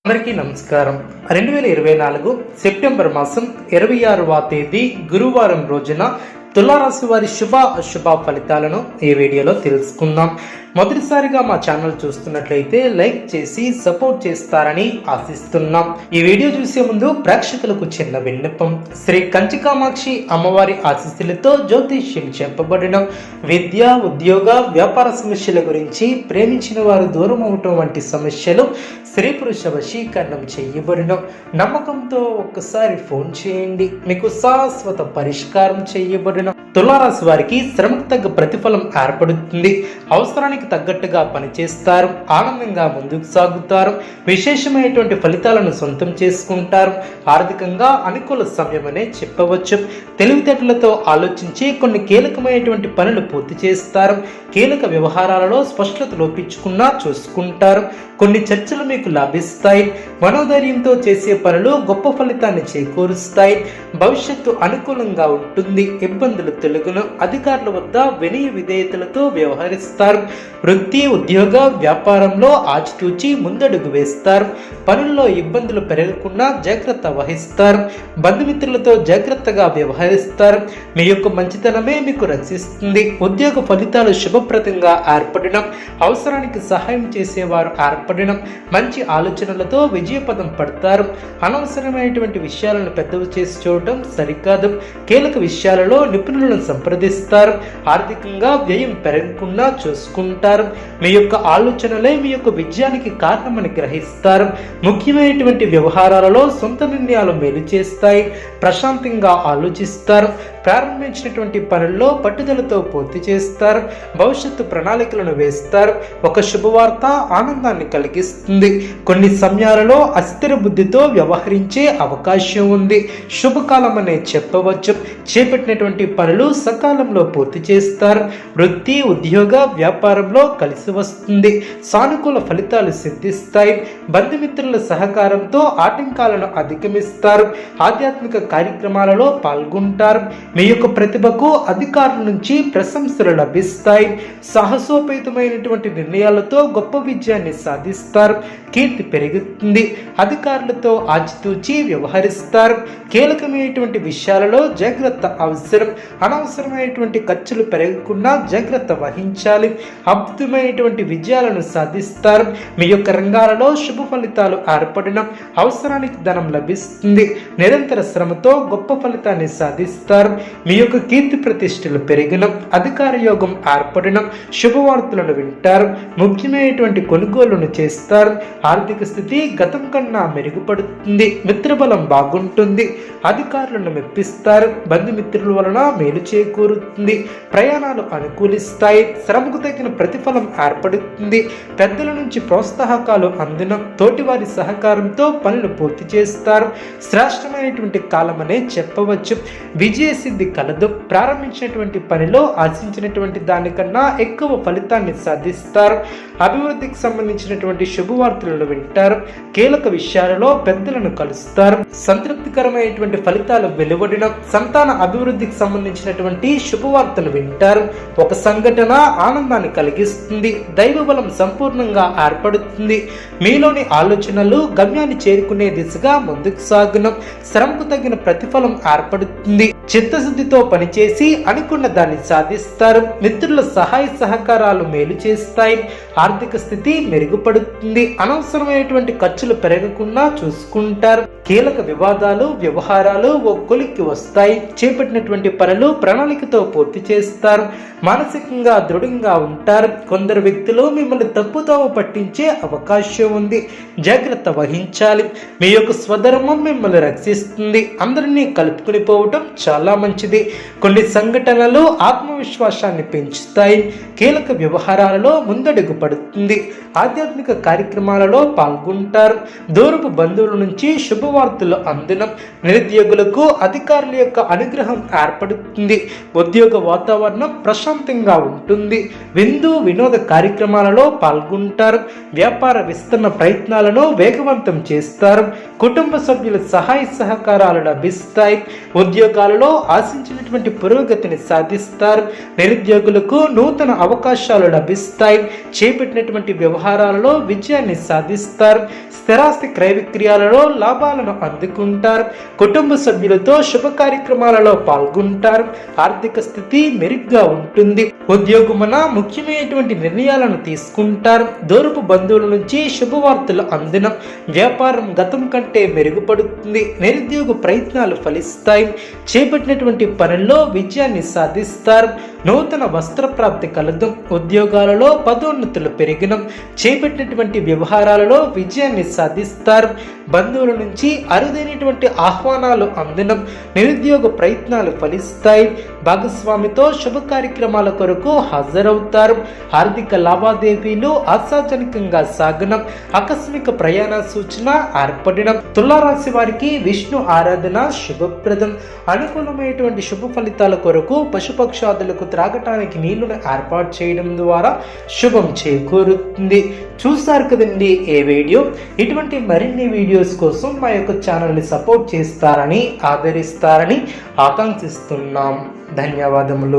అందరికీ నమస్కారం. 2024 సెప్టెంబర్ మాసం 26వ తేదీ గురువారం రోజున తులారాశి వారి శుభ అశుభ ఫలితాలను ఈ వీడియోలో తెలుసుకుందాం. మొదటిసారిగా మా ఛానల్ చూస్తున్నట్లయితే లైక్ చేసి సపోర్ట్ చేస్తారని ఆశిస్తున్నాం. ఈ వీడియో చూసే ముందు ప్రేక్షకులకు చిన్న విన్నపం. శ్రీ కంచికామాక్షి అమ్మవారి ఆశీస్సులతో జ్యోతిష్యం చెప్పబడిన విద్య, ఉద్యోగ, వ్యాపార సమస్యల గురించి, ప్రేమించిన వారు దూరం అవటం వంటి సమస్యలు, స్త్రీ పురుష వశీకరణం చేయబడిన నమ్మకంతో ఒక్కసారి ఫోన్ చేయండి, మీకు శాశ్వత పరిష్కారం చేయబడిన. తులారాశి వారికి శ్రమకు తగ్గ ప్రతిఫలం ఏర్పడుతుంది. అవసరానికి తగ్గట్టుగా పనిచేస్తారు, ఆనందంగా ముందుకు సాగుతారు, విశేషమైనటువంటి ఫలితాలను సొంతం చేసుకుంటారు. ఆర్థికంగా అనుకూల సమయమనే చెప్పవచ్చు. తెలివితేటలతో ఆలోచించి కొన్ని కీలకమైనటువంటి పనులు పూర్తి చేస్తారు. కీలక వ్యవహారాలలో స్పష్టత లోపించుకున్నా చూసుకుంటారు. కొన్ని చర్చలు మీకు లాభిస్తాయి. మనోధైర్యంతో చేసే పనులు గొప్ప ఫలితాన్ని చేకూరుస్తాయి. భవిష్యత్తు అనుకూలంగా ఉంటుంది. ఇబ్బందులు తొలగును. అధికారుల వద్ద వినయ విధేయతలతో వ్యవహరిస్తారు. వృత్తి, ఉద్యోగ, వ్యాపారంలో ఆచితూచి ముందడుగు వేస్తారు. పనుల్లో ఇబ్బందులు పెరగకుండా జాగ్రత్త వహిస్తారు. బంధుమిత్రులతో జాగ్రత్తగా వ్యవహరిస్తారు. మీ యొక్క మంచితనమే మీకు రక్షిస్తుంది. ఉద్యోగ ఫలితాలు శుభప్రదంగా ఏర్పడడం, అవసరానికి సహాయం చేసేవారు ఏర్పడడం, మంచి ఆలోచనలతో విజయపదం పడతారు. అనవసరమైనటువంటి విషయాలను పెద్దవి చేసి చూడటం సరికాదు. కీలక విషయాలలో నిపుణులను సంప్రదిస్తారు. ఆర్థికంగా వ్యయం పెరగకుండా చూసుకుంటారు. మీ యొక్క ఆలోచనలే మీ యొక్క విజయానికి కారణమని గ్రహిస్తారు. ముఖ్యమైనటువంటి వ్యవహారాలలో సొంత నిర్ణయాలు మేలు చేస్తాయి. ప్రశాంతంగా ఆలోచిస్తారు. ప్రారంభించినటువంటి పనుల్లో పట్టుదలతో పూర్తి చేస్తారు. భవిష్యత్తు ప్రణాళికలను వేస్తారు. ఒక శుభవార్త ఆనందాన్ని కలిగిస్తుంది. కొన్ని సమయాలలో అస్థిర బుద్ధితో వ్యవహరించే అవకాశం ఉంది. శుభకాలం అనే చెప్పవచ్చు. చేపట్టినటువంటి పనులు సకాలంలో పూర్తి చేస్తారు. వృత్తి, ఉద్యోగ, వ్యాపారంలో కలిసి వస్తుంది. సానుకూల ఫలితాలు సిద్ధిస్తాయి. బంధుమిత్రుల సహకారంతో ఆటంకాలను అధిగమిస్తారు. ఆధ్యాత్మిక కార్యక్రమాలలో పాల్గొంటారు. మీ యొక్క ప్రతిభకు అధికారుల నుంచి ప్రశంసలు లభిస్తాయి. సాహసోపేతమైనటువంటి నిర్ణయాలతో గొప్ప విజయాన్ని సాధిస్తారు. కీర్తి పెరుగుతుంది. అధికారులతో ఆచితూచి వ్యవహరిస్తారు. కీలకమైనటువంటి విషయాలలో జాగ్రత్త అవసరం. అనవసరమైనటువంటి ఖర్చులు పెరగకుండా జాగ్రత్త వహించాలి. అద్భుతమైనటువంటి విజయాలను సాధిస్తారు. మీ యొక్క రంగాలలో శుభ ఫలితాలు ఏర్పడిన, అవసరానికి ధనం లభిస్తుంది. నిరంతర శ్రమతో గొప్ప ఫలితాన్ని సాధిస్తారు. మీ యొక్క కీర్తి ప్రతిష్టలు పెరిగిన, అధికార యోగం ఏర్పడిన, శుభవార్తలను వింటారు. ముఖ్యమైనటువంటి కొనుగోలును చేస్తారు. ఆర్థిక స్థితి గతం కన్నా మెరుగుపడుతుంది. మిత్రబలం బాగుంటుంది. అధికారులను మెప్పిస్తారు. బంధుమిత్రుల వలన మేలు చేకూరుతుంది. ప్రయాణాలు అనుకూలిస్తాయి. శ్రమకు తగిన ప్రతిఫలం ఏర్పడుతుంది. పెద్దల నుంచి ప్రోత్సాహకాలు అందిన, తోటివారి సహకారంతో పనులు పూర్తి చేస్తారు. శ్రేష్టమైనటువంటి కాలం అనే చెప్పవచ్చు. విజయ సిద్ధి కలదు. ప్రారంభించినటువంటి పనిలో ఆశించినటువంటి దానికన్నా ఎక్కువ ఫలితాన్ని సాధిస్తారు. అభివృద్ధికి సంబంధించినటువంటి శుభవార్తలను వింటారు. కీలక విషయాలలో పెద్దలను కలుస్తారు. సంతృప్తికరమైనటువంటి ఫలితాలు వెలువడిన, సంతాన అభివృద్ధికి సంబంధించినటువంటి శుభవార్తలు వింటారు. ఒక సంఘటన ఆనందాన్ని కలిగిస్తుంది. దైవ బలం సంపూర్ణంగా ఏర్పడుతుంది. మీలోని ఆలోచనలు గమ్యాన్ని చేరుకునే దిశగా ముందుకు సాగును. శ్రమకు తగిన ప్రతిఫలం ఏర్పడుతుంది. చిత్తశుద్ధితో పనిచేసి అనుకున్న దాన్ని సాధిస్తారు. మిత్రుల సహాయ సహకారాలు మేలు చేస్తాయి. ఆర్థిక స్థితి మెరుగుపడుతుంది. అనవసరమైనటువంటి ఖర్చులు పెరగకుండా చూసుకుంటారు. కీలక వివాదాలు, వ్యవహారాలు ఓ కొలిక్కి వస్తాయి. చేపట్టినటువంటి పనులు ప్రణాళికతో పూర్తి చేస్తారు. మానసికంగా దృఢంగా ఉంటారు. కొందరు వ్యక్తులు మిమ్మల్ని తప్పుదోవ పట్టించే అవకాశం ఉంది. జాగ్రత్త వహించాలి. మీ యొక్క స్వధర్మం మిమ్మల్ని రక్షిస్తుంది. అందరినీ కలుపుకుని పోవటం చాలా మంచిది. కొన్ని సంఘటనలు ఆత్మవిశ్వాసాన్ని పెంచుతాయి. కీలక వ్యవహారాలలో ముందడుగు పడుతుంది. ఆధ్యాత్మిక కార్యక్రమాలలో పాల్గొంటారు. దూరపు బంధువుల నుంచి శుభవార్తలు అందడం, నిరుద్యోగులకు అధికారుల యొక్క అనుగ్రహం ఏర్పడుతుంది. ఉద్యోగ వాతావరణం ప్రశాంతంగా ఉంటుంది. విందు వినోద కార్యక్రమాలలో పాల్గొంటారు. వ్యాపార విస్తరణ ప్రయత్నాలను వేగవంతం చేస్తారు. కుటుంబ సభ్యుల సహాయ సహకారాలు లభిస్తాయి. ఉద్యోగాలలో ఆశించినటువంటి పురోగతిని సాధిస్తారు. నిరుద్యోగులకు నూతన అవకాశాలు లభిస్తాయి. చేపట్టినటువంటి వ్యవహారాలలో విజయాన్ని సాధిస్తారు. స్థిరాస్తి క్రయ విక్రయాలలో లాభాలను అందుకుంటారు. కుటుంబ సభ్యులతో శుభ కార్యక్రమాలలో పాల్గొంటారు. ఆర్థిక స్థితి మెరుగ్గా ఉంటుంది. ఉద్యోగమున ముఖ్యమైనటువంటి నిర్ణయాలను తీసుకుంటారు. దూరపు బంధువుల నుంచి శుభవార్తలు అందిన వ్యాపారం గతం కంటే మెరుగుపడుతుంది. నిరుద్యోగ ప్రయత్నాలు ఫలిస్తాయి. చేపట్టినటువంటి పనుల్లో విజయాన్ని సాధిస్తారు. నూతన వస్త్ర ప్రాప్తి కలదు. ఉద్యోగాలలో పదోన్నతులు పెరిగిన చేపట్టినటువంటి వ్యవహారాలలో విజయాన్ని సాధిస్తారు. బంధువుల నుంచి అరుదైనటువంటి ఆహ్వానాలు అందడం నిరుద్యోగ ప్రయత్నాలు ఫలిస్తాయి. భాగస్వామితో శుభ కార్యక్రమాల కొరకు హాజరవుతారు. ఆర్థిక లావాదేవీలు ఆశాజనకంగా సాగడం ఆకస్మిక ప్రయాణ సూచన ఏర్పడడం. తులారాశి వారికి విష్ణు ఆరాధన శుభప్రదం. అనుకూలమైనటువంటి శుభ ఫలితాల కొరకు పశుపక్షాదులకు త్రాగటానికి నీళ్లను ఏర్పాటు చేయడం ద్వారా శుభం చేకూరుతుంది. చూస్తారు కదండి ఈ వీడియో. ఇటువంటి మరిన్ని వీడియోస్ కోసం మా యొక్క ఛానల్ని సపోర్ట్ చేస్తారని ఆదరిస్తారని ఆకాంక్షిస్తున్నాం. ధన్యవాదములు.